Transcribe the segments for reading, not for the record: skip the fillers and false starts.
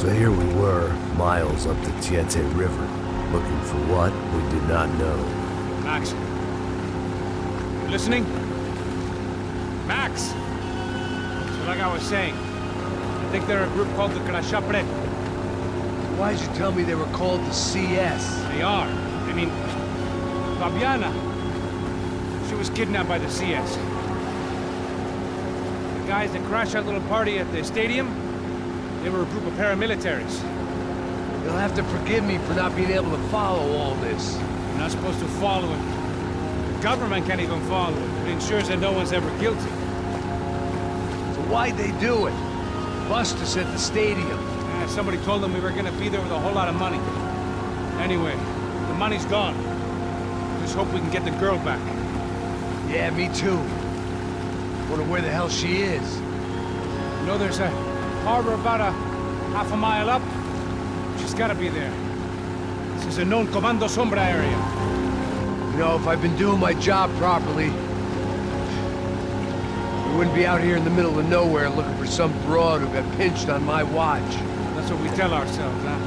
So here we were, miles up the Tiete River, looking for what we did not know. Max. You listening? Max! So like I was saying, I think they're a group called the Crashapret. Why'd you tell me they were called the CS? They are. I mean, Fabiana. She was kidnapped by the CS. The guys that crashed that little party at the stadium, they were a group of paramilitaries. You'll have to forgive me for not being able to follow all this. You're not supposed to follow it. The government can't even follow it. It ensures that no one's ever guilty. So why'd they do it? Bust us at the stadium. Somebody told them we were gonna be there with a whole lot of money. Anyway, the money's gone. Just hope we can get the girl back. Yeah, me too. Wonder where the hell she is. You know, there's a harbor about a half a mile up. She's gotta be there. This is a known Comando Sombra area. You know, if I've been doing my job properly, we wouldn't be out here in the middle of nowhere looking for some broad who got pinched on my watch. That's what we tell ourselves, huh?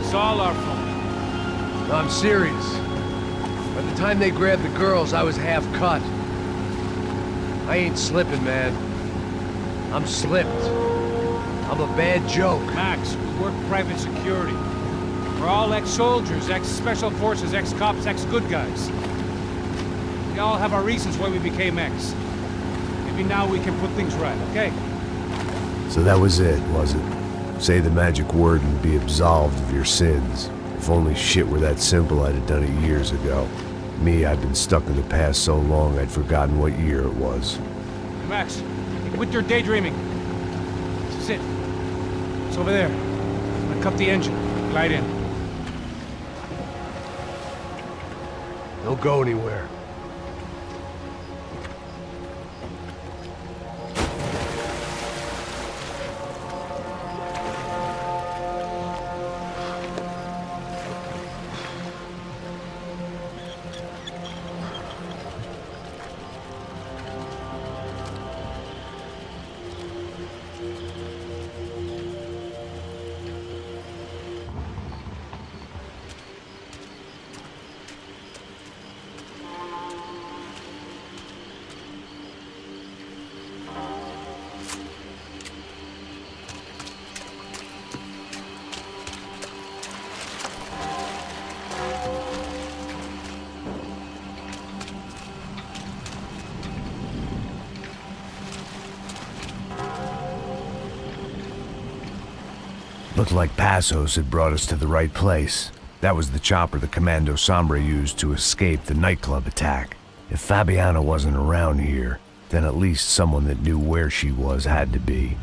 It's all our fault. No, I'm serious. By the time they grabbed the girls, I was half cut. I ain't slipping, man. I'm slipped. I'm a bad joke. Max, we work private security. We're all ex-soldiers, ex-special forces, ex-cops, ex-good guys. We all have our reasons why we became ex. Maybe now we can put things right, okay? So that was it, was it? Say the magic word and be absolved of your sins. If only shit were that simple, I'd have done it years ago. Me, I've been stuck in the past so long I'd forgotten what year it was. Max, quit your daydreaming. This is it. It's over there. I'm gonna cut the engine. Glide in. Don't go anywhere. Looked like Passos had brought us to the right place. That was the chopper the Comando Sombra used to escape the nightclub attack. If Fabiana wasn't around here, then at least someone that knew where she was had to be.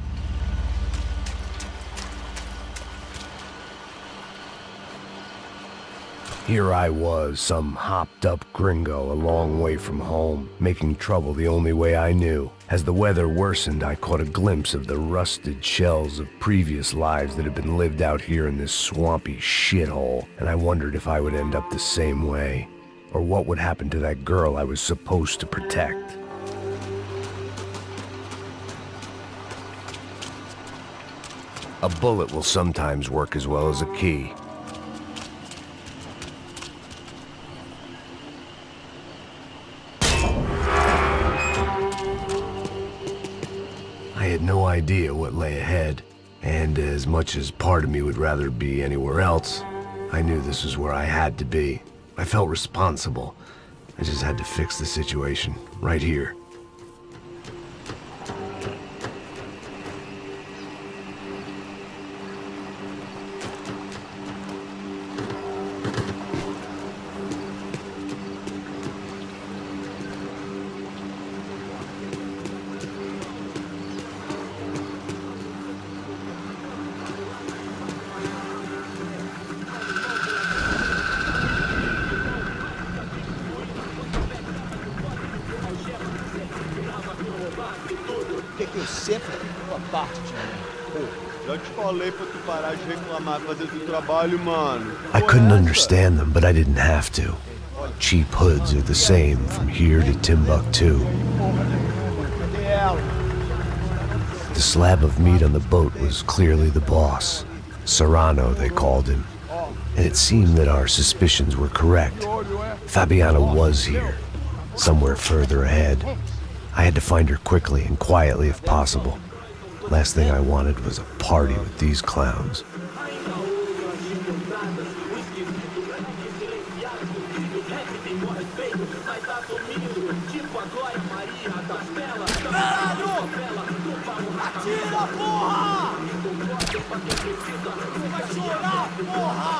Here I was, some hopped-up gringo a long way from home, making trouble the only way I knew. As the weather worsened, I caught a glimpse of the rusted shells of previous lives that had been lived out here in this swampy shithole, and I wondered if I would end up the same way, or what would happen to that girl I was supposed to protect. A bullet will sometimes work as well as a key. I had no idea what lay ahead, and as much as part of me would rather be anywhere else, I knew this was where I had to be. I felt responsible. I just had to fix the situation, right here. Eu sempre tua parte de mim. Já te falei pra tu parar de reclamar, fazer teu trabalho, mano. I couldn't understand them, but I didn't have to. Cheap hoods are the same from here to Timbuktu. The slab of meat on the boat was clearly the boss. Serrano, they called him. And it seemed that our suspicions were correct. Fabiana was here, somewhere further ahead. I had to find her quickly and quietly if possible. Last thing I wanted was a party with these clowns. Atira, porra! Você vai chorar, porra!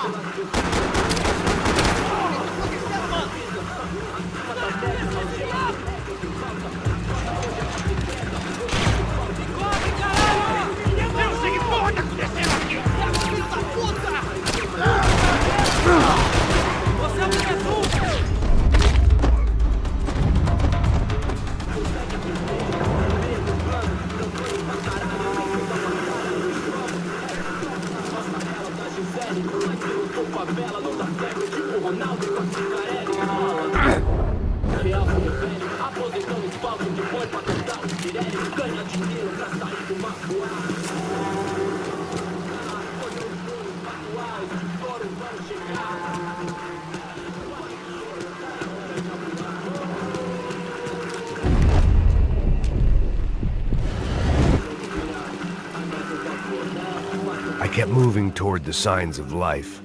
I kept moving toward the signs of life,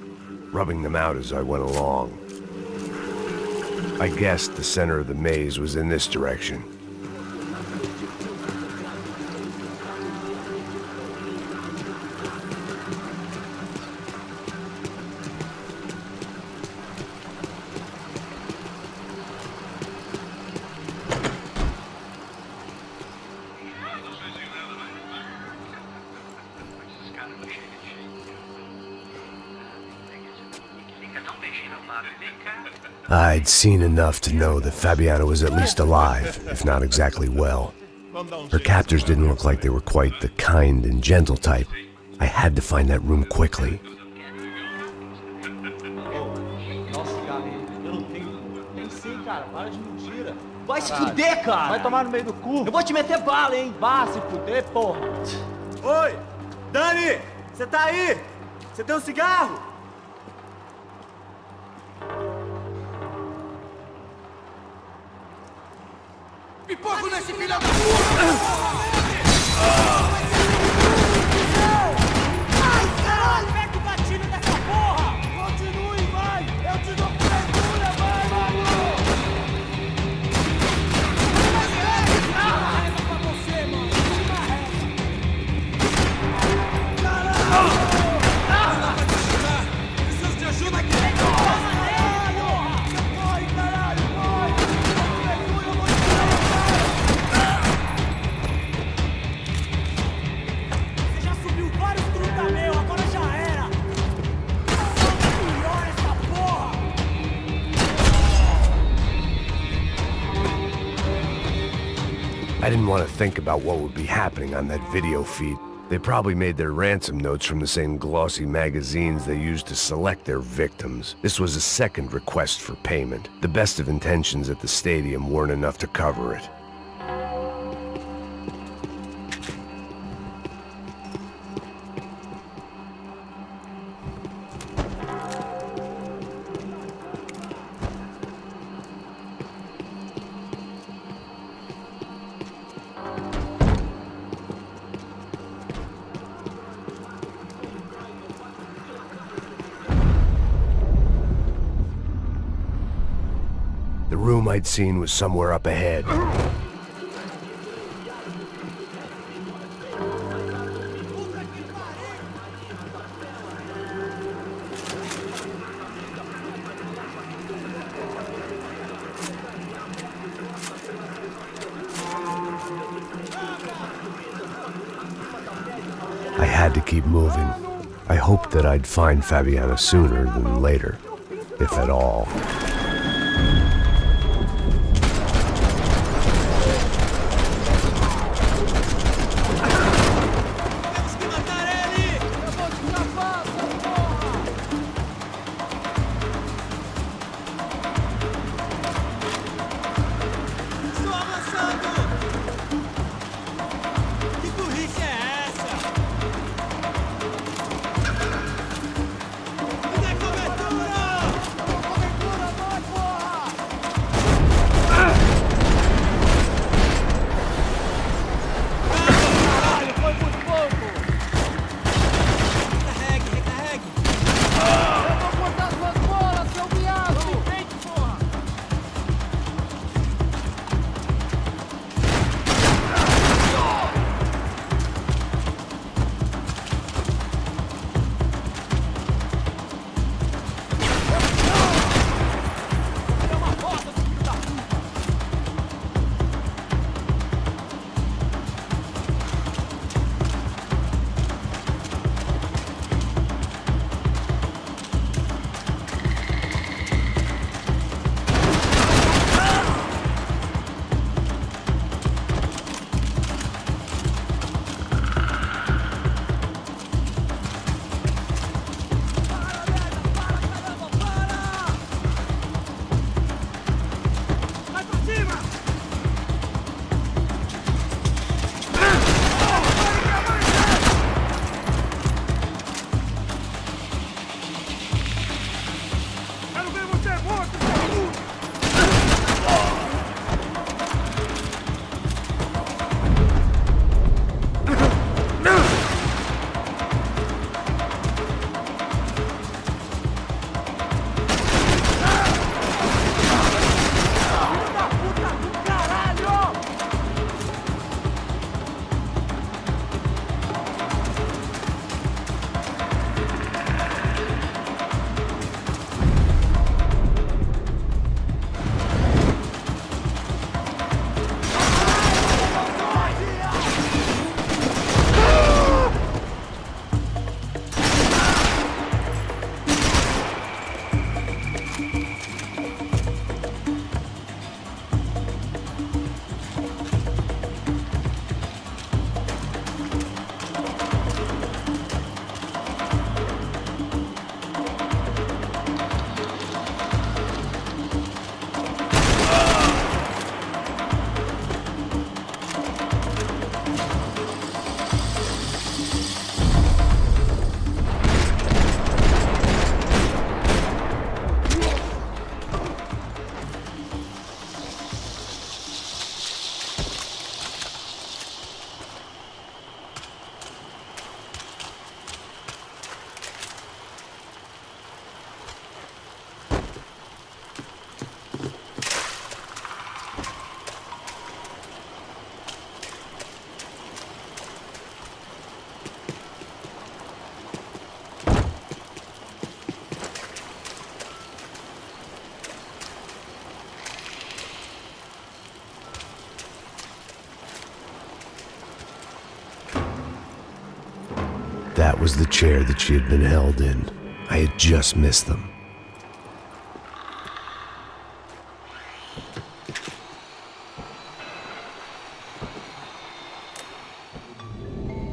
rubbing them out as I went along. I guessed the center of the maze was in this direction. I'd seen enough to know that Fabiana was at least alive, if not exactly well. Her captors didn't look like they were quite the kind and gentle type. I had to find that room quickly. Vai se fuder, cara! Vai tomar no meio do cu! Eu vou te meter bala, hein? Vá se fuder, porra! Oi! Dani! Você tá aí? Você tem um cigarro? Pipoco nesse filho da puta! Ai, caralho! Pega o gatilho dessa porra! Continue, vai! Eu te dou pressura, vai, mano! Reza pra você, mano! Última reza! Caralho! Preciso de ajuda aqui! Corre, caralho! Corre! Você já subiu vários truta meu, agora já era! Pior essa porra! I didn't want to think about what would be happening on that video feed. They probably made their ransom notes from the same glossy magazines they used to select their victims. This was a second request for payment. The best of intentions at the stadium weren't enough to cover it. The room I'd seen was somewhere up ahead. I had to keep moving. I hoped that I'd find Fabiana sooner than later, if at all. That was the chair that she had been held in. I had just missed them.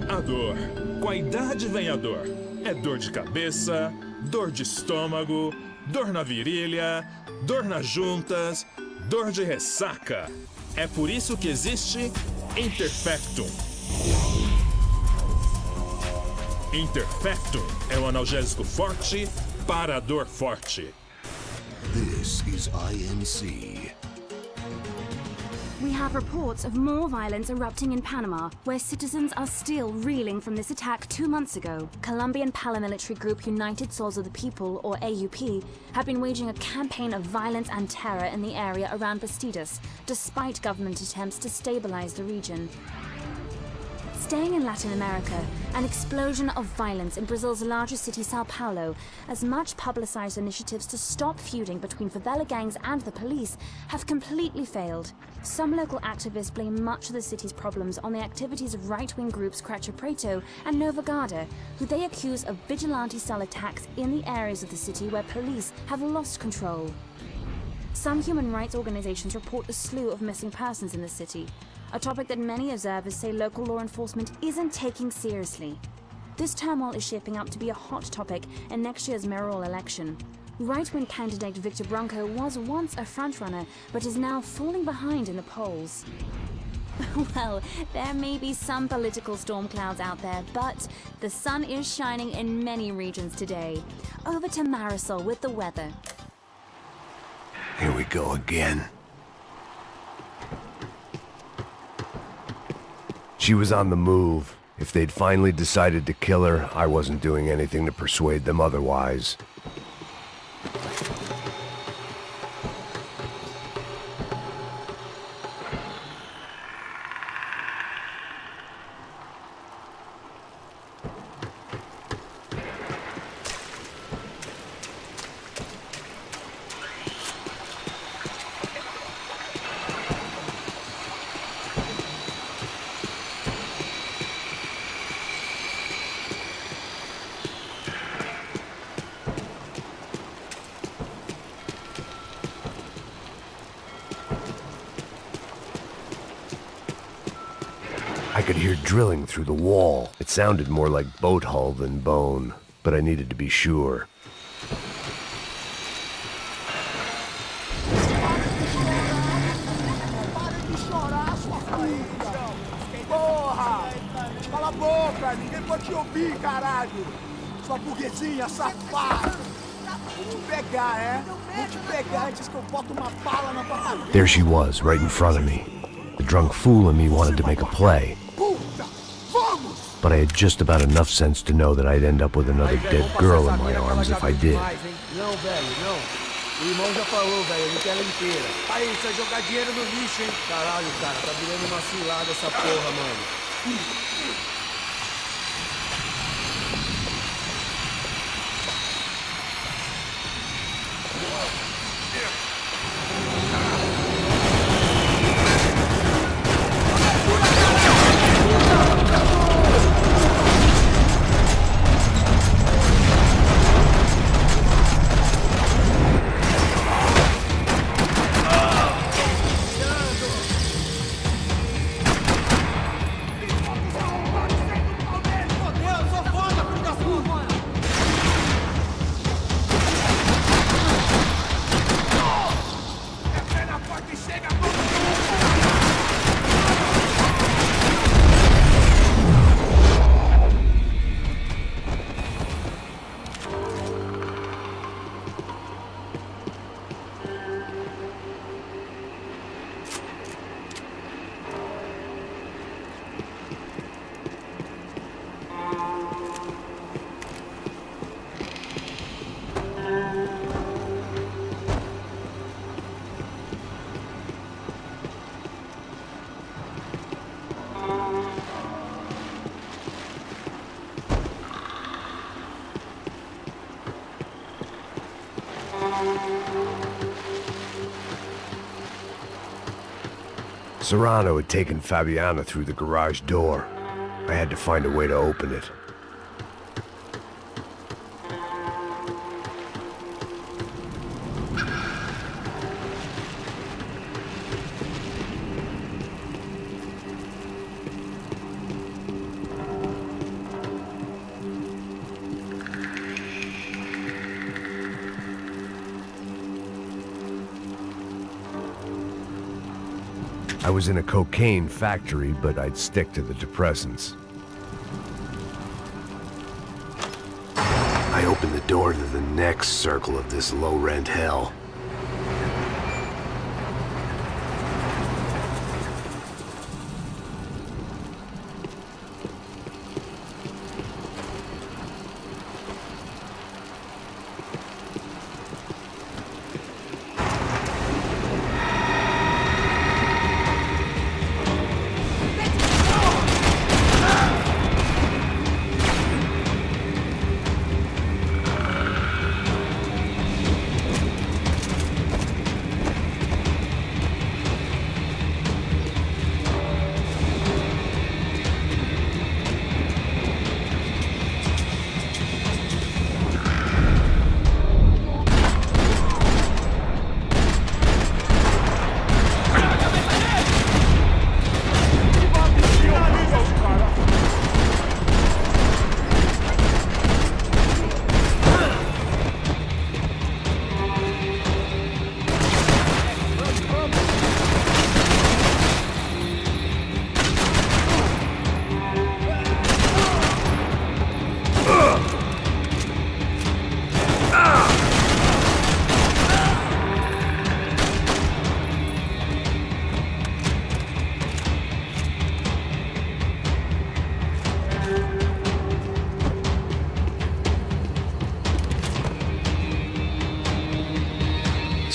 A dor. Com a idade vem a dor. É dor de cabeça, dor de estômago, dor na virilha, dor nas juntas, dor de ressaca. É por isso que existe Interfectum. Interfectum é um analgésico forte para a dor forte. This is INC. We have reports of more violence erupting in Panama, where citizens are still reeling from this attack 2 months ago. Colombian paramilitary group United Souls of the People, or AUP, have been waging a campaign of violence and terror in the area around Bastidas, despite government attempts to stabilize the region. Staying in Latin America, an explosion of violence in Brazil's largest city, Sao Paulo, as much publicized initiatives to stop feuding between favela gangs and the police have completely failed. Some local activists blame much of the city's problems on the activities of right-wing groups Creche Preto and Nova Garda, who they accuse of vigilante-style attacks in the areas of the city where police have lost control. Some human rights organizations report a slew of missing persons in the city, a topic that many observers say local law enforcement isn't taking seriously. This turmoil is shaping up to be a hot topic in next year's mayoral election. Right-wing candidate Victor Branco was once a frontrunner, but is now falling behind in the polls. Well, there may be some political storm clouds out there, but the sun is shining in many regions today. Over to Marisol with the weather. Here we go again. She was on the move. If they'd finally decided to kill her, I wasn't doing anything to persuade them otherwise. I could hear drilling through the wall. It sounded more like boat hull than bone, but I needed to be sure. Porra! Cala a boca! Ninguém pode te ouvir, caralho! Sua burguesinha safada! Vou te pegar, é? Vou te pegar antes que eu boto uma bala na tua cabeça! There she was, right in front of me. The drunk fool in me wanted to make a play. But I had just about enough sense to know that I'd end up with another dead girl in my arms if I did. Não, velho, não. O irmão já falou, velho, não quer ela inteira. Aí, você vai jogar dinheiro no lixo, hein? Caralho, cara, tá virando uma cilada essa porra, mano. Serrano had taken Fabiana through the garage door. I had to find a way to open it. I was in a cocaine factory, but I'd stick to the depressants. I opened the door to the next circle of this low-rent hell.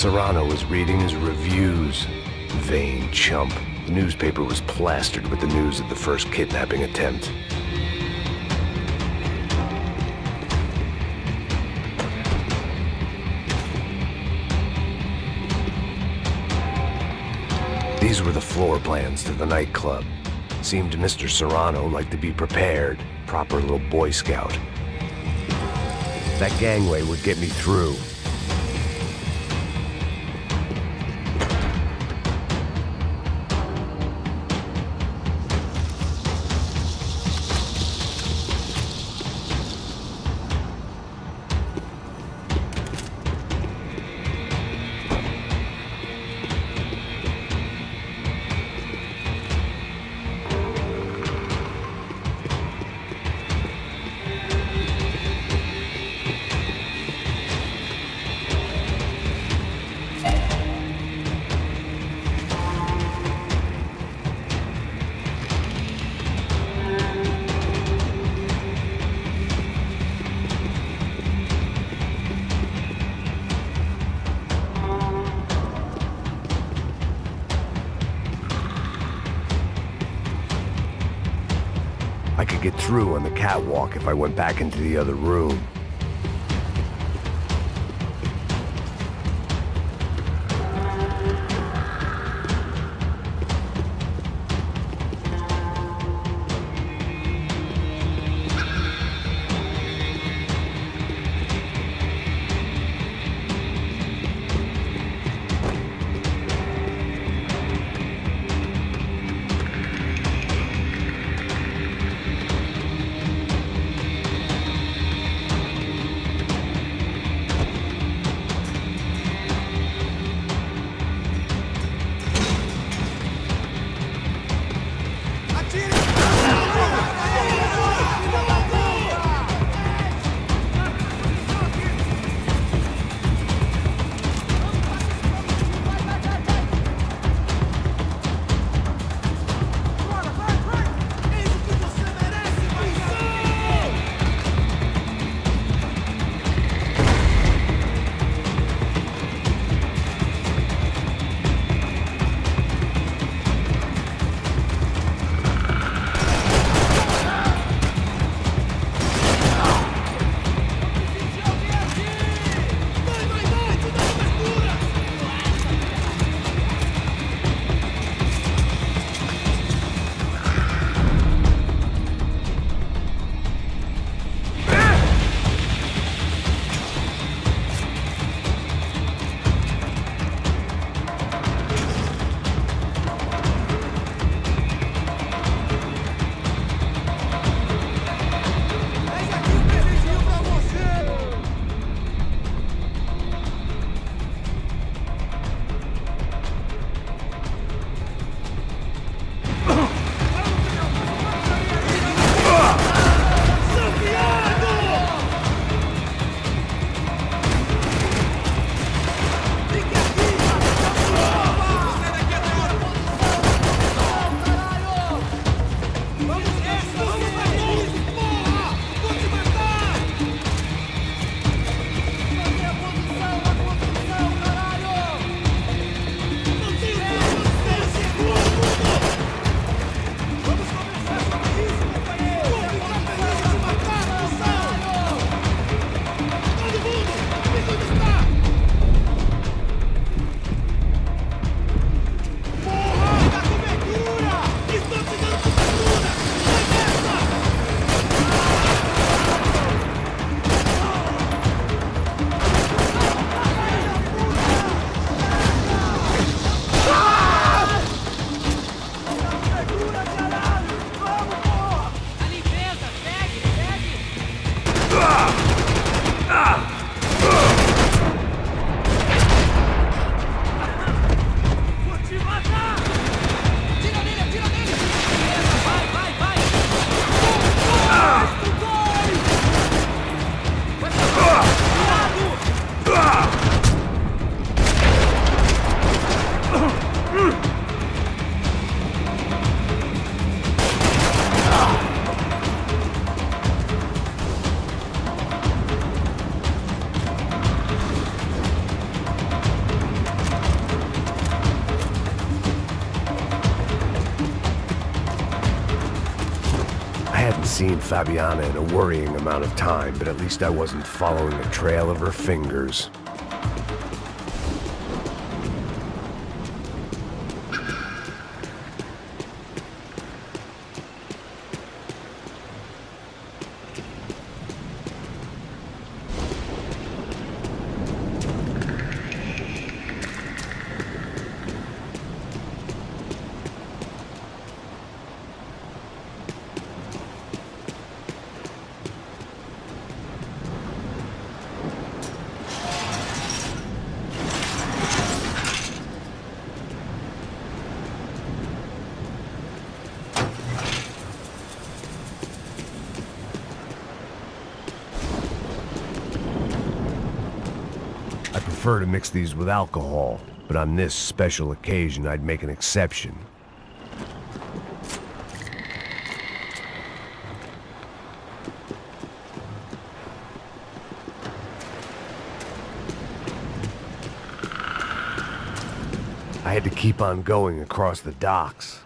Serrano was reading his reviews. Vain chump. The newspaper was plastered with the news of the first kidnapping attempt. These were the floor plans to the nightclub. Seemed to Mr. Serrano like to be prepared. Proper little Boy Scout. That gangway would get me through. I could get through on the catwalk if I went back into the other room. hadn't seen Fabiana in a worrying amount of time, but at least I wasn't following the trail of her fingers. I prefer to mix these with alcohol, but on this special occasion I'd make an exception. I had to keep on going across the docks.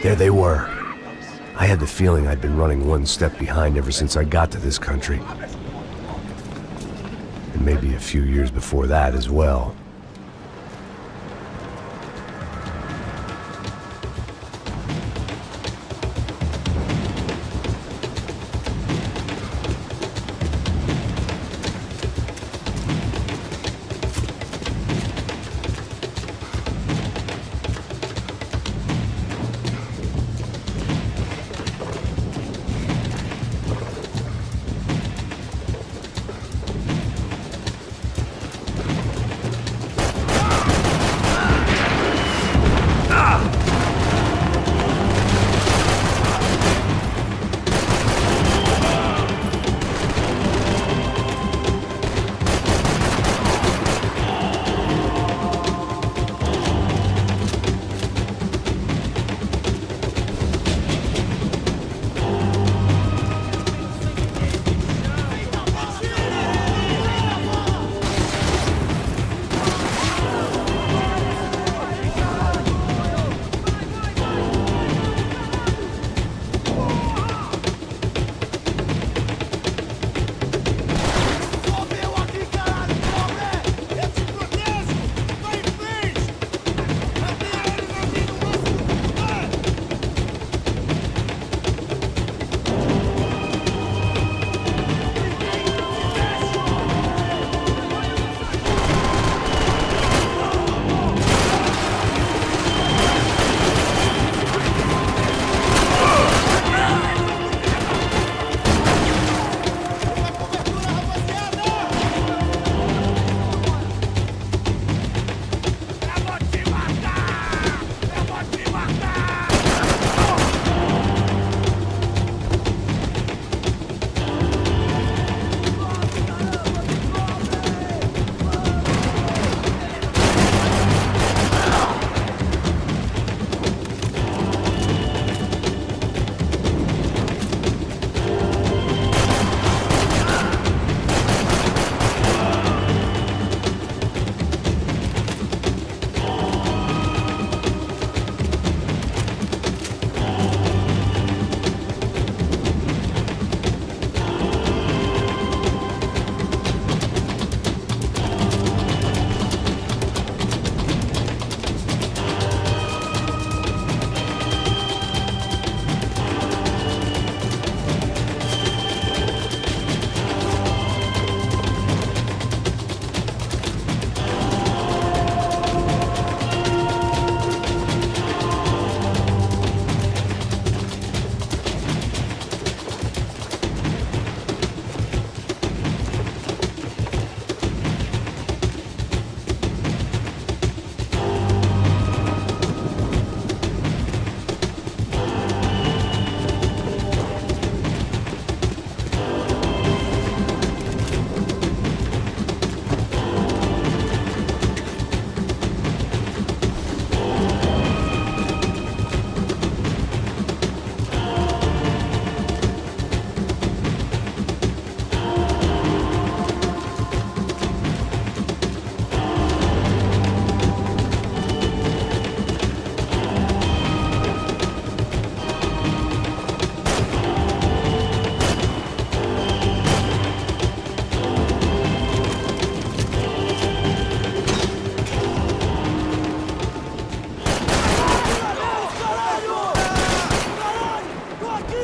There they were. I had the feeling I'd been running one step behind ever since I got to this country. And maybe a few years before that as well.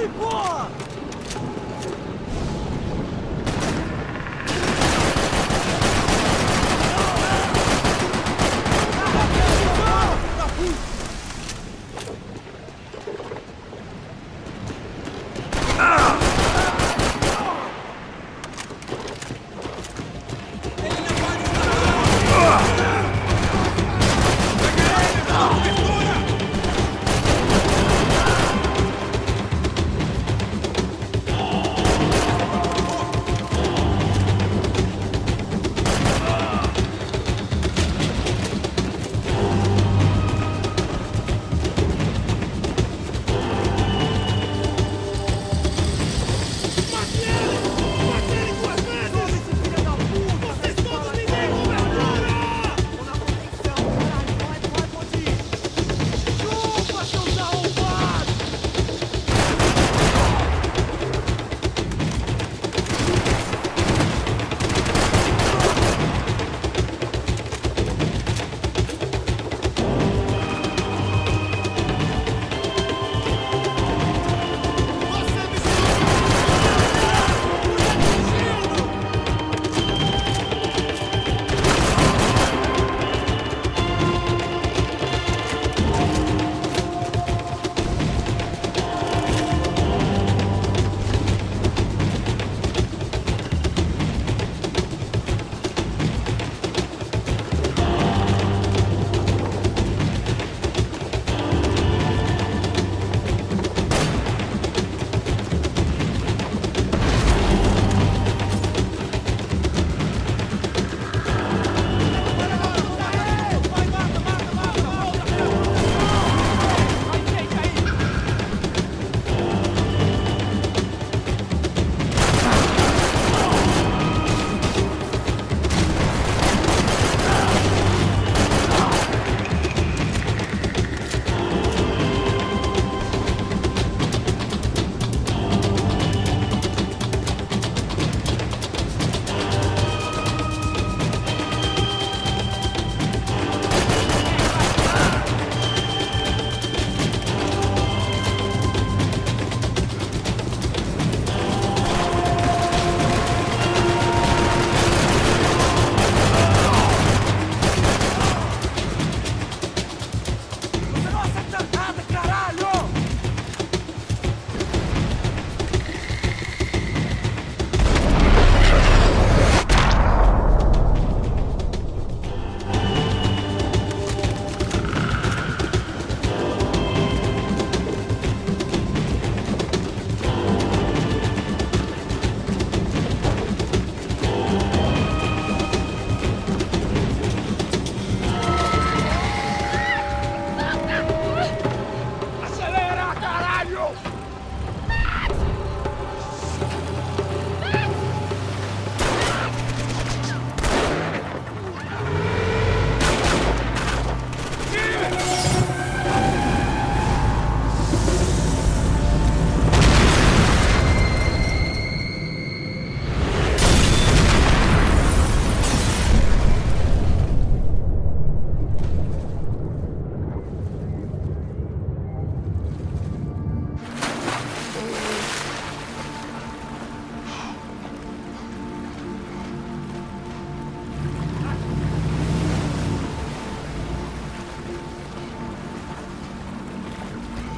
aí, porra!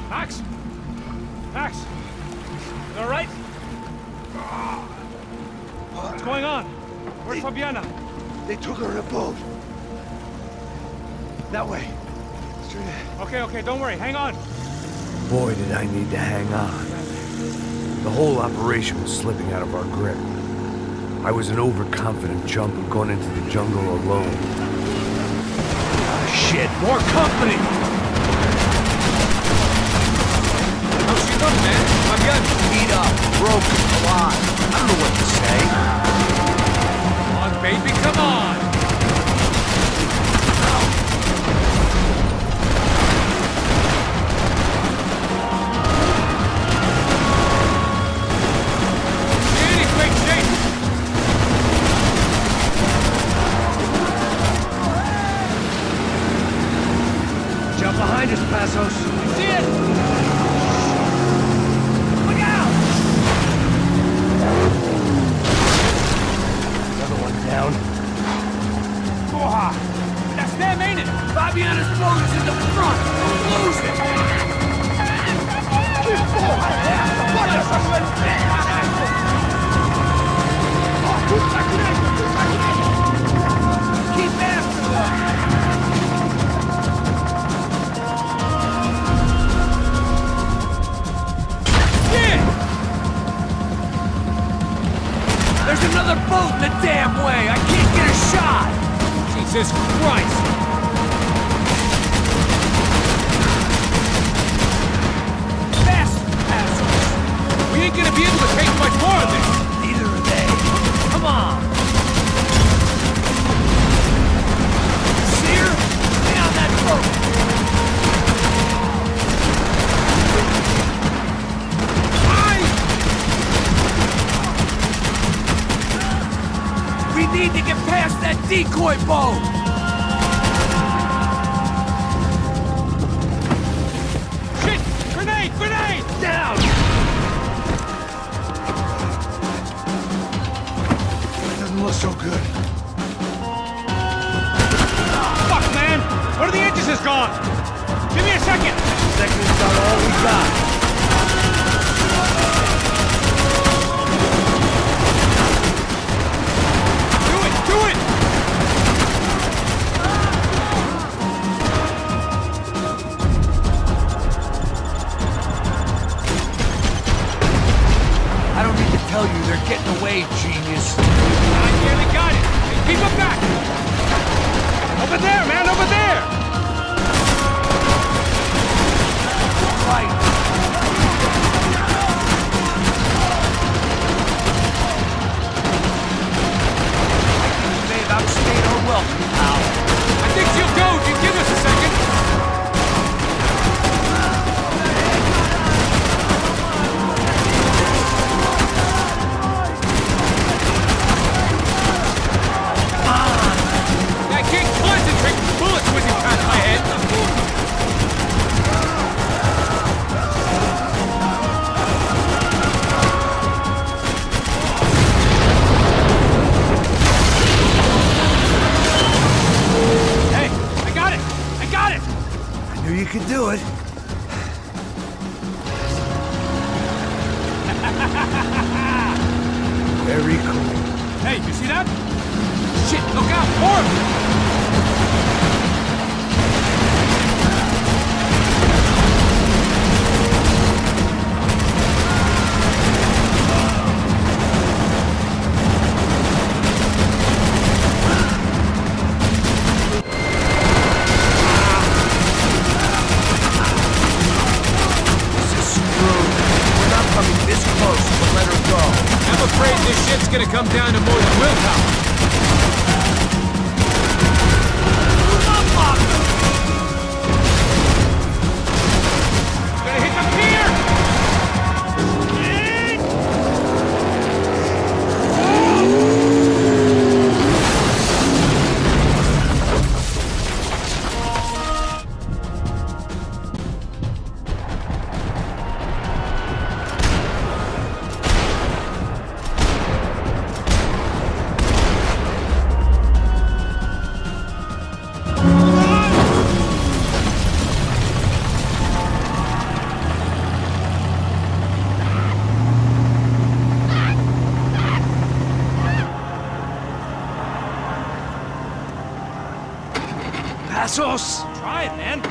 Max? Max? You all right? What's going on? Where's Fabiana? They took her in a boat. That way. Straight ahead. Okay, don't worry. Hang on. Boy, did I need to hang on. The whole operation was slipping out of our grip. I was an overconfident chump who'd gone into the jungle alone. Ah, shit, more company! How's she doing, man? Fabiana? Beat up, broken, alive. I don't know what to say. Come on, baby, come on! Behind us, Passos. See it! Look another boat in the damn way! I can't get a shot! Jesus Christ! Fast, assholes! We ain't gonna be able to take much more of this! Neither are they. Come on! Seer, stay on that boat! We need to get past that decoy boat! Shit! Grenade! Grenade! Down! Doesn't look so good. Fuck, man! One of the engines is gone! Give me a second! Second's about all we got. Do it! I don't need to tell you, they're getting away, genius. I nearly got it! Hey, keep them back! Over there, man! Over there! Right. You may have outstayed our welcome, pal. I think she'll go if you give us a second! I can't concentrate with bullets whizzing past my head! Hey, I got it! I got it! I knew you could do it. Very cool. Hey, you see that? Shit, look out! More of them! This is screwed. We're not coming this close to let her go. I'm afraid this shit's gonna come down to more than willpower. Gonna hit the pier! Passos! Try it, man!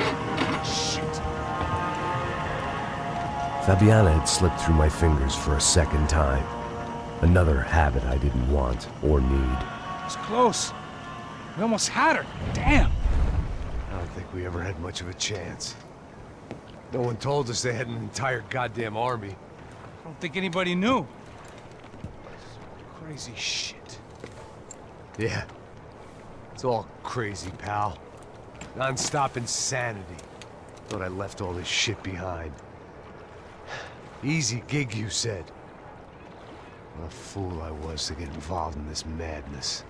Shit. Fabiana had slipped through my fingers for a second time. Another habit I didn't want or need. It's close. We almost had her. Damn. I don't think we ever had much of a chance. No one told us they had an entire goddamn army. I don't think anybody knew. Crazy shit. Yeah. It's all crazy, pal. Non-stop insanity. Thought I left all this shit behind. Easy gig, you said. What a fool I was to get involved in this madness.